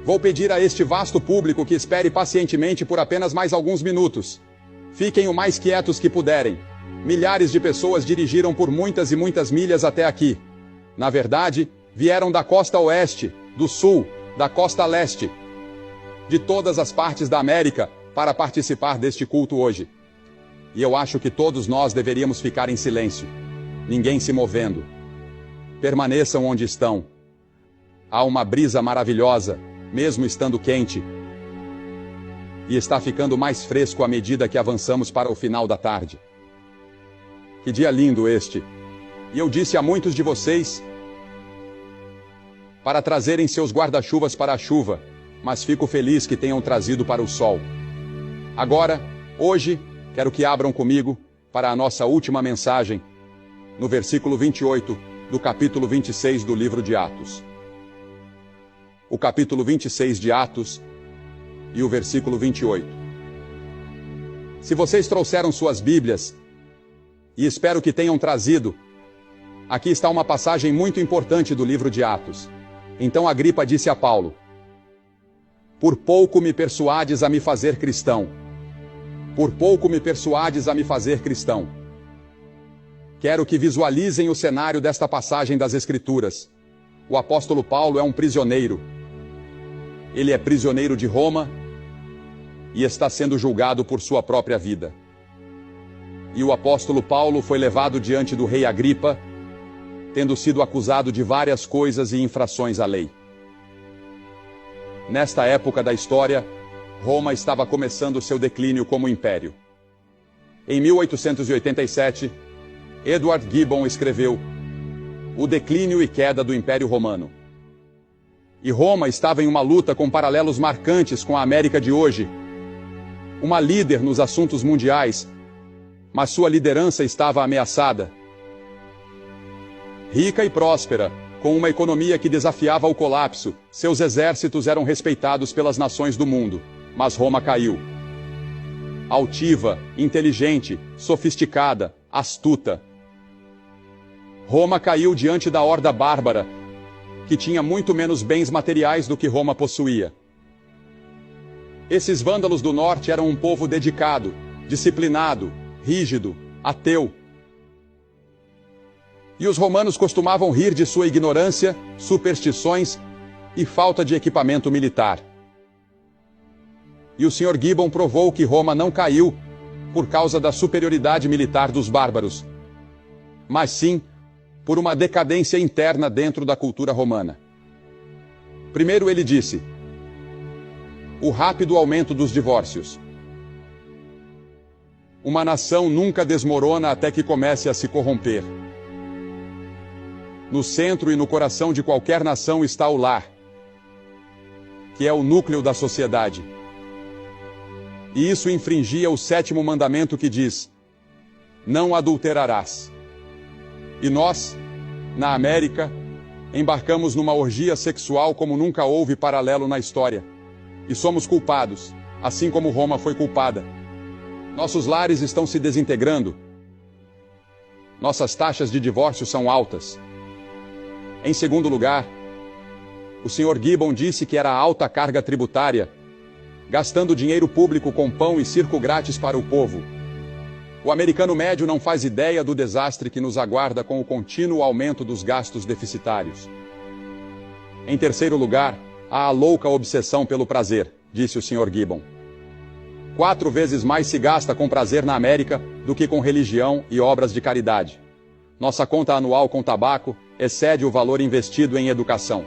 Vou pedir a este vasto público que espere pacientemente por apenas mais alguns minutos. Fiquem o mais quietos que puderem. Milhares de pessoas dirigiram por muitas e muitas milhas até aqui. Na verdade, vieram da costa oeste, do sul, da costa leste, de todas as partes da América, para participar deste culto hoje. E eu acho que todos nós deveríamos ficar em silêncio. Ninguém se movendo. Permaneçam onde estão. Há uma brisa maravilhosa, mesmo estando quente. E está ficando mais fresco à medida que avançamos para o final da tarde. Que dia lindo este! E eu disse a muitos de vocês para trazerem seus guarda-chuvas para a chuva, mas fico feliz que tenham trazido para o sol. Agora, hoje, quero que abram comigo para a nossa última mensagem, no versículo 28 do capítulo 26 do livro de Atos. O capítulo 26 de Atos e o versículo 28. Se vocês trouxeram suas Bíblias, e espero que tenham trazido, aqui está uma passagem muito importante do livro de Atos. Então Agripa disse a Paulo: por pouco me persuades a me fazer cristão. Por pouco me persuades a me fazer cristão. Quero que visualizem o cenário desta passagem das Escrituras. O apóstolo Paulo é um prisioneiro. Ele é prisioneiro de Roma e está sendo julgado por sua própria vida. E o apóstolo Paulo foi levado diante do rei Agripa, tendo sido acusado de várias coisas e infrações à lei. Nesta época da história, Roma estava começando seu declínio como império. Em 1887, Edward Gibbon escreveu O Declínio e Queda do Império Romano. E Roma estava em uma luta com paralelos marcantes com a América de hoje. Uma líder nos assuntos mundiais, mas sua liderança estava ameaçada. Rica e próspera, com uma economia que desafiava o colapso, seus exércitos eram respeitados pelas nações do mundo, mas Roma caiu. Altiva, inteligente, sofisticada, astuta. Roma caiu diante da horda bárbara, que tinha muito menos bens materiais do que Roma possuía. Esses vândalos do norte eram um povo dedicado, disciplinado, rígido, ateu. E os romanos costumavam rir de sua ignorância, superstições e falta de equipamento militar. E o Sr. Gibbon provou que Roma não caiu por causa da superioridade militar dos bárbaros, mas sim por uma decadência interna dentro da cultura romana. Primeiro ele disse: o rápido aumento dos divórcios. Uma nação nunca desmorona até que comece a se corromper. No centro e no coração de qualquer nação está o lar, que é o núcleo da sociedade. E isso infringia o 7º mandamento que diz: não adulterarás. E nós, na América, embarcamos numa orgia sexual como nunca houve paralelo na história. E somos culpados, assim como Roma foi culpada. Nossos lares estão se desintegrando. Nossas taxas de divórcio são altas. Em segundo lugar, o Sr. Gibbon disse que era a alta carga tributária, gastando dinheiro público com pão e circo grátis para o povo. O americano médio não faz ideia do desastre que nos aguarda com o contínuo aumento dos gastos deficitários. Em terceiro lugar, há a louca obsessão pelo prazer, disse o Sr. Gibbon. 4 vezes mais se gasta com prazer na América do que com religião e obras de caridade. Nossa conta anual com tabaco excede o valor investido em educação.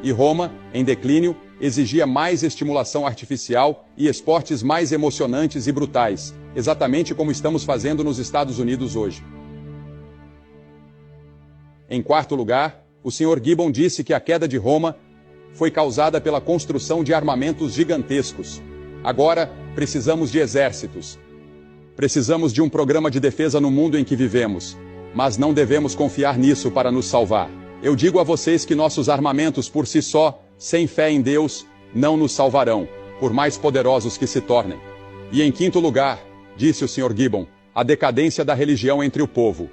E Roma, em declínio, exigia mais estimulação artificial e esportes mais emocionantes e brutais, exatamente como estamos fazendo nos Estados Unidos hoje. Em quarto lugar, o Sr. Gibbon disse que a queda de Roma foi causada pela construção de armamentos gigantescos. Agora, precisamos de exércitos. Precisamos de um programa de defesa no mundo em que vivemos. Mas não devemos confiar nisso para nos salvar. Eu digo a vocês que nossos armamentos por si só, sem fé em Deus, não nos salvarão, por mais poderosos que se tornem. E em quinto lugar, disse o Sr. Gibbon, a decadência da religião entre o povo.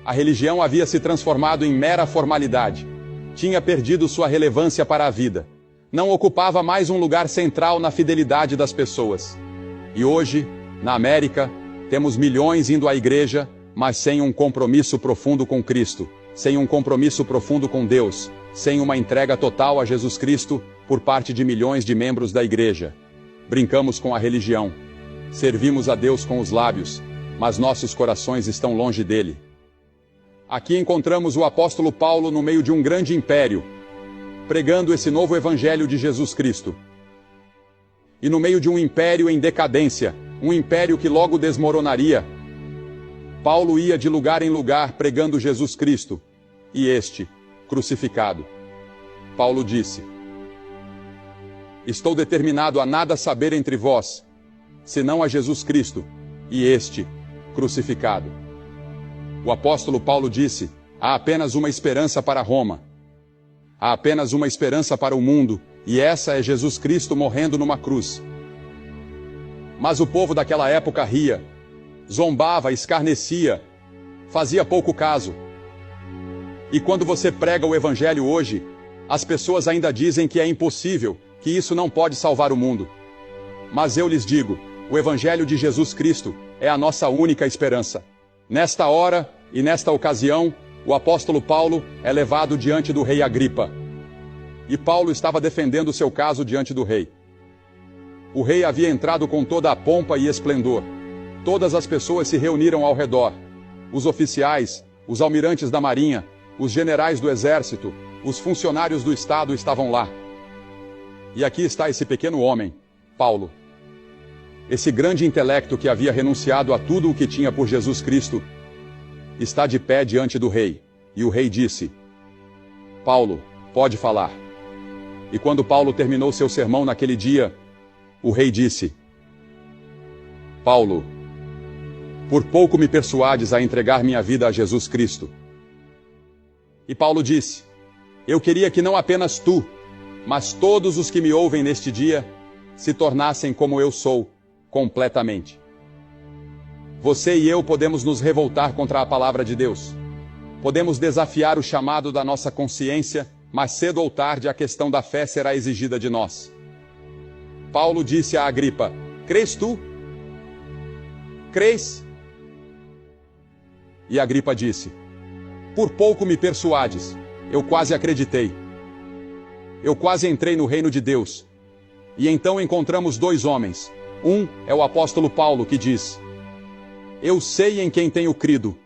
A religião havia se transformado em mera formalidade. Tinha perdido sua relevância para a vida. não ocupava mais um lugar central na fidelidade das pessoas. E hoje, na América, temos milhões indo à igreja, mas sem um compromisso profundo com Cristo, sem um compromisso profundo com Deus, sem uma entrega total a Jesus Cristo por parte de milhões de membros da igreja. Brincamos com a religião, servimos a Deus com os lábios, mas nossos corações estão longe dele. Aqui encontramos o apóstolo Paulo no meio de um grande império, pregando esse novo evangelho de Jesus Cristo. E no meio de um império em decadência, um império que logo desmoronaria, Paulo ia de lugar em lugar pregando Jesus Cristo, e este, crucificado. Paulo disse: estou determinado a nada saber entre vós, senão a Jesus Cristo, e este, crucificado. O apóstolo Paulo disse: há apenas uma esperança para Roma. Há apenas uma esperança para o mundo, e essa é Jesus Cristo morrendo numa cruz. Mas o povo daquela época ria, zombava, escarnecia, fazia pouco caso. E quando você prega o evangelho hoje, as pessoas ainda dizem que é impossível, que isso não pode salvar o mundo. Mas eu lhes digo, o evangelho de Jesus Cristo é a nossa única esperança. Nesta hora e nesta ocasião, o apóstolo Paulo é levado diante do rei Agripa. E Paulo estava defendendo seu caso diante do rei. O rei havia entrado com toda a pompa e esplendor. Todas as pessoas se reuniram ao redor. Os oficiais, os almirantes da marinha, os generais do exército, os funcionários do Estado estavam lá. E aqui está esse pequeno homem, Paulo. Esse grande intelecto que havia renunciado a tudo o que tinha por Jesus Cristo, está de pé diante do rei. E o rei disse: Paulo, pode falar. E quando Paulo terminou seu sermão naquele dia, o rei disse: Paulo, por pouco me persuades a entregar minha vida a Jesus Cristo. E Paulo disse: eu queria que não apenas tu, mas todos os que me ouvem neste dia, se tornassem como eu sou, completamente. Você e eu podemos nos revoltar contra a palavra de Deus. Podemos desafiar o chamado da nossa consciência, mas cedo ou tarde a questão da fé será exigida de nós. Paulo disse a Agripa: crês tu? Crês? E Agripa disse: por pouco me persuades, eu quase acreditei. Eu quase entrei no reino de Deus. E então encontramos dois homens. Um é o apóstolo Paulo, que diz: eu sei em quem tenho crido.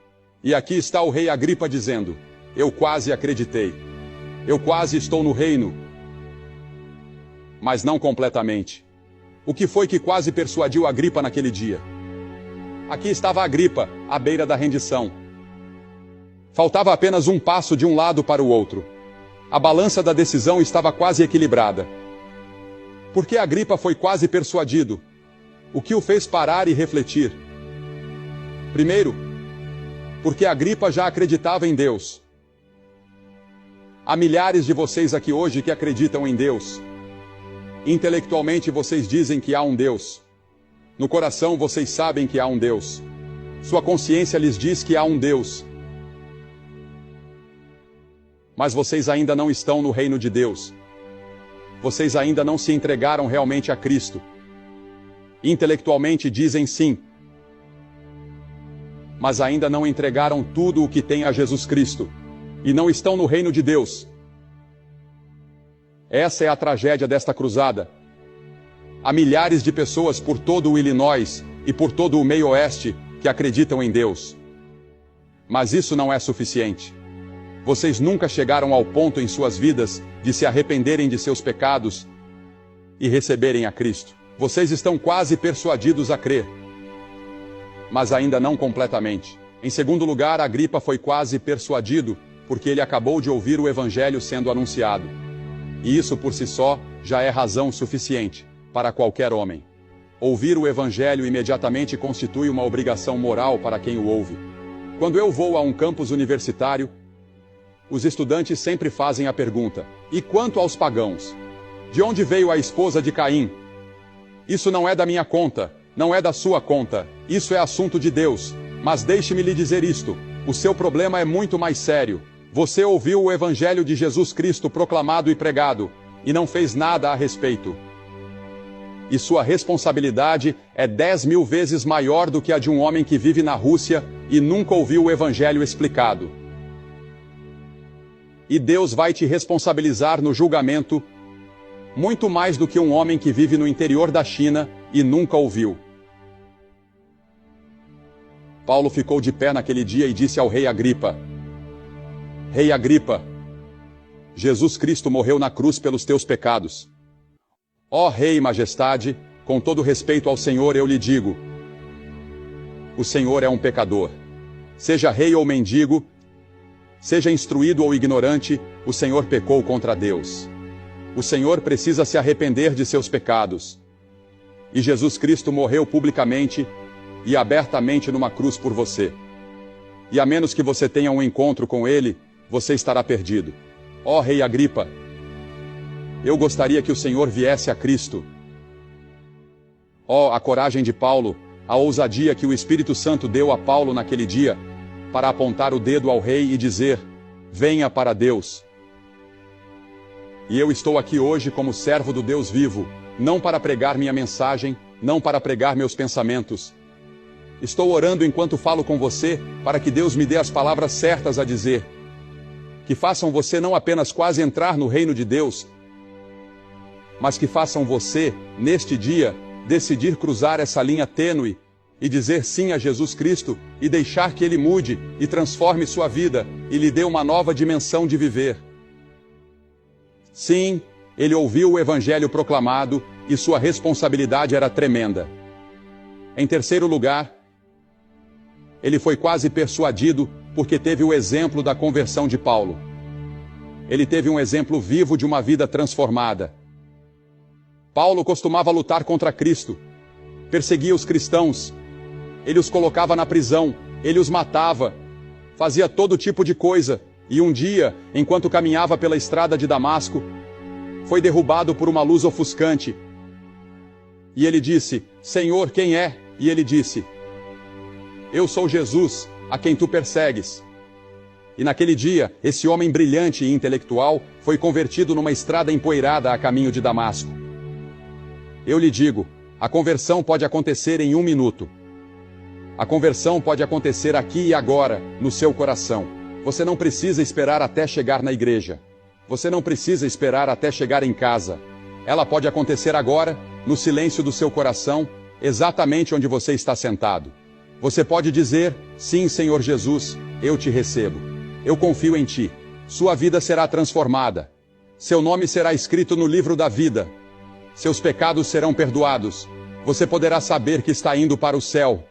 E aqui está o rei Agripa dizendo: eu quase acreditei. Eu quase estou no reino. Mas não completamente. O que foi que quase persuadiu Agripa naquele dia? Aqui estava Agripa, à beira da rendição. Faltava apenas um passo de um lado para o outro. A balança da decisão estava quase equilibrada. Porque Agripa foi quase persuadido? O que o fez parar e refletir? Primeiro, porque Agripa já acreditava em Deus. Há milhares de vocês aqui hoje que acreditam em Deus. Intelectualmente vocês dizem que há um Deus. No coração vocês sabem que há um Deus. Sua consciência lhes diz que há um Deus. Mas vocês ainda não estão no reino de Deus. Vocês ainda não se entregaram realmente a Cristo. Intelectualmente dizem sim, mas ainda não entregaram tudo o que tem a Jesus Cristo, e não estão no reino de Deus. Essa é a tragédia desta cruzada. Há milhares de pessoas por todo o Illinois e por todo o meio oeste que acreditam em Deus. Mas isso não é suficiente. Vocês nunca chegaram ao ponto em suas vidas de se arrependerem de seus pecados e receberem a Cristo. Vocês estão quase persuadidos a crer, mas ainda não completamente. Em segundo lugar, Agripa foi quase persuadido, porque ele acabou de ouvir o evangelho sendo anunciado. E isso por si só já é razão suficiente para qualquer homem. Ouvir o evangelho imediatamente constitui uma obrigação moral para quem o ouve. Quando eu vou a um campus universitário, os estudantes sempre fazem a pergunta: e quanto aos pagãos? De onde veio a esposa de Caim? Isso não é da minha conta, não é da sua conta, isso é assunto de Deus. Mas deixe-me lhe dizer isto: o seu problema é muito mais sério. Você ouviu o evangelho de Jesus Cristo proclamado e pregado, e não fez nada a respeito. E sua responsabilidade é 10.000 vezes maior do que a de um homem que vive na Rússia e nunca ouviu o Evangelho explicado. E Deus vai te responsabilizar no julgamento muito mais do que um homem que vive no interior da China e nunca ouviu. Paulo ficou de pé naquele dia e disse ao rei Agripa: Rei Agripa, Jesus Cristo morreu na cruz pelos teus pecados. Ó Rei e Majestade, com todo respeito ao Senhor eu lhe digo, o Senhor é um pecador. Seja rei ou mendigo, seja instruído ou ignorante, o Senhor pecou contra Deus. O Senhor precisa se arrepender de seus pecados. E Jesus Cristo morreu publicamente e abertamente numa cruz por você. E a menos que você tenha um encontro com Ele, você estará perdido. Ó Rei Agripa, eu gostaria que o Senhor viesse a Cristo. Ó, a coragem de Paulo, a ousadia que o Espírito Santo deu a Paulo naquele dia, para apontar o dedo ao rei e dizer: venha para Deus. E eu estou aqui hoje como servo do Deus vivo, não para pregar minha mensagem, não para pregar meus pensamentos. Estou orando enquanto falo com você, para que Deus me dê as palavras certas a dizer, que façam você não apenas quase entrar no reino de Deus, mas que façam você, neste dia, decidir cruzar essa linha tênue e dizer sim a Jesus Cristo e deixar que Ele mude e transforme sua vida e lhe dê uma nova dimensão de viver. Sim, ele ouviu o Evangelho proclamado e sua responsabilidade era tremenda. Em terceiro lugar, ele foi quase persuadido porque teve o exemplo da conversão de Paulo. Ele teve um exemplo vivo de uma vida transformada. Paulo costumava lutar contra Cristo, perseguia os cristãos, ele os colocava na prisão, ele os matava, fazia todo tipo de coisa, e um dia, enquanto caminhava pela estrada de Damasco, foi derrubado por uma luz ofuscante. E ele disse: Senhor, quem é? E ele disse: eu sou Jesus, a quem tu persegues. E naquele dia, esse homem brilhante e intelectual foi convertido numa estrada empoeirada a caminho de Damasco. Eu lhe digo, a conversão pode acontecer em 1 minuto. A conversão pode acontecer aqui e agora, no seu coração. Você não precisa esperar até chegar na igreja. Você não precisa esperar até chegar em casa. Ela pode acontecer agora, no silêncio do seu coração, exatamente onde você está sentado. Você pode dizer: sim, Senhor Jesus, eu te recebo. Eu confio em ti. Sua vida será transformada. Seu nome será escrito no livro da vida. Seus pecados serão perdoados. Você poderá saber que está indo para o céu.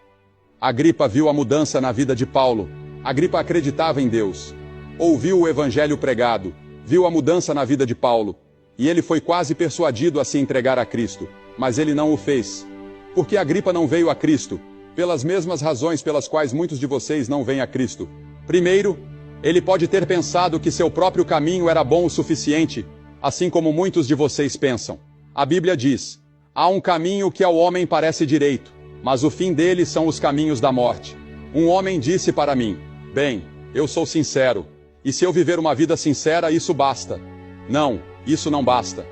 Agripa viu a mudança na vida de Paulo. Agripa acreditava em Deus. Ouviu o Evangelho pregado. Viu a mudança na vida de Paulo. E ele foi quase persuadido a se entregar a Cristo. Mas ele não o fez. Porque Agripa não veio a Cristo? Pelas mesmas razões pelas quais muitos de vocês não vêm a Cristo. Primeiro, ele pode ter pensado que seu próprio caminho era bom o suficiente, assim como muitos de vocês pensam. A Bíblia diz: há um caminho que ao homem parece direito, mas o fim dele são os caminhos da morte. Um homem disse para mim: bem, eu sou sincero, e se eu viver uma vida sincera, isso basta. Não, isso não basta.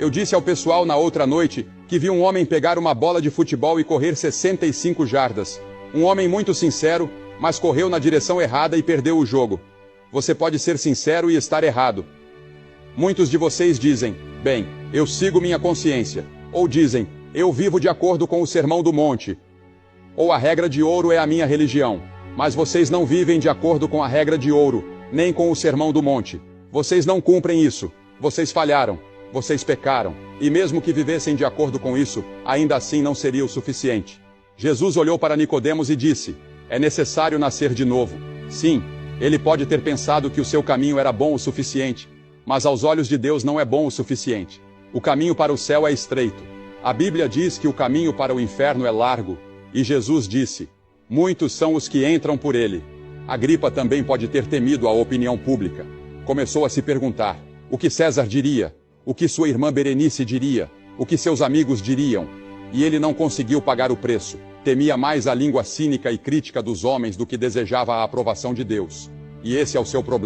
Eu disse ao pessoal na outra noite que vi um homem pegar uma bola de futebol e correr 65 jardas. Um homem muito sincero, mas correu na direção errada e perdeu o jogo. Você pode ser sincero e estar errado. Muitos de vocês dizem: bem, eu sigo minha consciência. Ou dizem: eu vivo de acordo com o Sermão do Monte. Ou a regra de ouro é a minha religião. Mas vocês não vivem de acordo com a regra de ouro, nem com o Sermão do Monte. Vocês não cumprem isso. Vocês falharam. Vocês pecaram. E mesmo que vivessem de acordo com isso, ainda assim não seria o suficiente. Jesus olhou para Nicodemos e disse: é necessário nascer de novo. Sim, ele pode ter pensado que o seu caminho era bom o suficiente, mas aos olhos de Deus não é bom o suficiente. O caminho para o céu é estreito. A Bíblia diz que o caminho para o inferno é largo, e Jesus disse: muitos são os que entram por ele. Agripa também pode ter temido a opinião pública. Começou a se perguntar: o que César diria? O que sua irmã Berenice diria? O que seus amigos diriam? E ele não conseguiu pagar o preço. Temia mais a língua cínica e crítica dos homens do que desejava a aprovação de Deus. E esse é o seu problema.